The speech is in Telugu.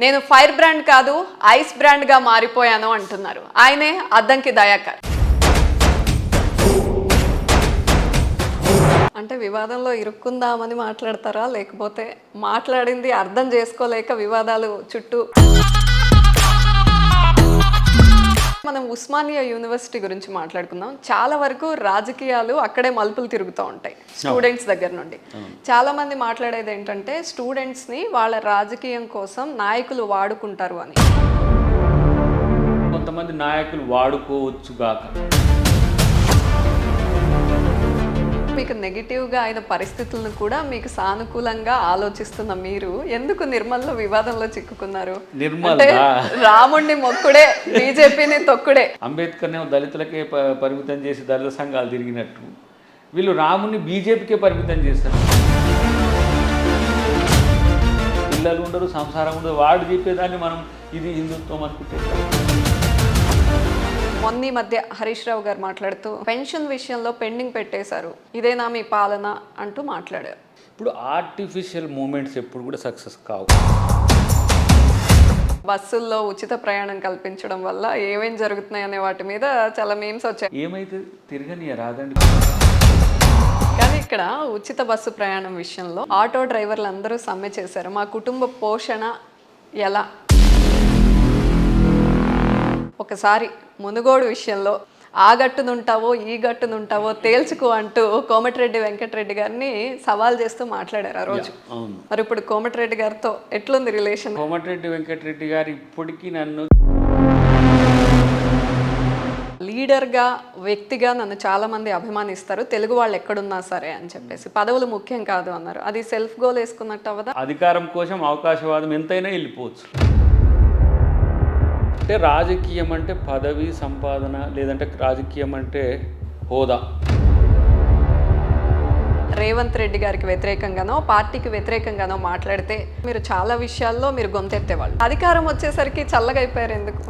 నేను ఫైర్ బ్రాండ్ కాదు ఐస్ బ్రాండ్ గా మారిపోయాను అంటున్నారు. ఆయనే అద్దంకి దయాకర్. అంటే వివాదంలో ఇరుక్కుందామని మాట్లాడతారా, లేకపోతే మాట్లాడింది అర్థం చేసుకోలేక వివాదాలు చుట్టూ? మనం ఉస్మానియా యూనివర్సిటీ గురించి మాట్లాడుకుందాం. చాలా వరకు రాజకీయాలు అక్కడే మలుపులు తిరుగుతూ ఉంటాయి స్టూడెంట్స్ దగ్గర నుండి. చాలా మంది మాట్లాడేది ఏంటంటే స్టూడెంట్స్ని వాళ్ళ రాజకీయం కోసం నాయకులు వాడుకుంటారు అని. కొంతమంది నాయకులు వాడుకోవచ్చుగాక. మీకు నెగిటివ్గా అయిన పరిస్థితులను కూడా మీకు సానుకూలంగా ఆలోచిస్తున్న మీరు ఎందుకు నిర్మల్లో వివాదంలో చిక్కుకున్నారు? అంటే రాముడిని మొక్కుడే బీజేపీని తొక్కుడే. అంబేద్కర్నే దళితులకే పరిమితం చేసి దళిత సంఘాలు తిరిగినట్టు వీళ్ళు రాముడిని బీజేపీకే పరిమితం చేస్తారు. పిల్లలు ఉండరు, సంసారం ఉండదు. వాడు చెప్పేదాన్ని మనం ఇది హిందుత్వం అనుకుంటే. మొన్న మధ్య హరీష్ రావు గారు మాట్లాడుతూ పెన్షన్ విషయంలో పెండింగ్ పెట్టేశారు, ఇదేనా మీ పాలన అంటూ మాట్లాడారు. ఇప్పుడు ఆర్టిఫిషియల్ మూమెంట్స్ ఎప్పుడు కూడా సక్సెస్ కావు. బస్సుల్లో ఉచిత ప్రయాణం కల్పించడం వల్ల ఏమేం జరుగుతున్నాయి అనే వాటి మీద చాలా మీమ్స్ వచ్చాయి. ఏమైతే తిరగని రాదండి. కానీ ఇక్కడ ఉచిత బస్సు ప్రయాణం విషయంలో ఆటో డ్రైవర్లు అందరూ సమ్మె చేశారు. మా కుటుంబ పోషణ ఎలా? ఒకసారి మునుగోడు విషయంలో ఆ గట్టునుంటావో ఈ గట్టునుంటావో తేల్చుకో అంటూ కోమటిరెడ్డి వెంకటరెడ్డి గారిని సవాల్ చేస్తూ మాట్లాడారు ఆ రోజు. మరి ఇప్పుడు కోమటిరెడ్డి గారితో ఎట్లుంది రిలేషన్? కోమటిరెడ్డి వెంకటరెడ్డి గారు ఇప్పటికీ నన్ను లీడర్గా, వ్యక్తిగా నన్ను చాలా మంది అభిమానిస్తారు, తెలుగు వాళ్ళు ఎక్కడున్నా సరే అని చెప్పేసి. పదవులు ముఖ్యం కాదు అన్నారు. అది సెల్ఫ్ గోల్ వేసుకున్నట్టు అవదా? అధికారం కోసం అవకాశవాదం ఎంతైనా వెళ్ళిపోవచ్చు. అంటే రాజకీయం అంటే పదవి సంపాదన, లేదంటే రాజకీయం అంటే హోదా. రేవంత్ రెడ్డి గారికి వ్యతిరేకంగానో పార్టీకి వ్యతిరేకంగానో మాట్లాడితే మీరు చాలా విషయాల్లో మీరు గొంతెత్తేవాళ్ళు. అధికారం వచ్చేసరికి చల్లగా అయిపోయారు ఎందుకు?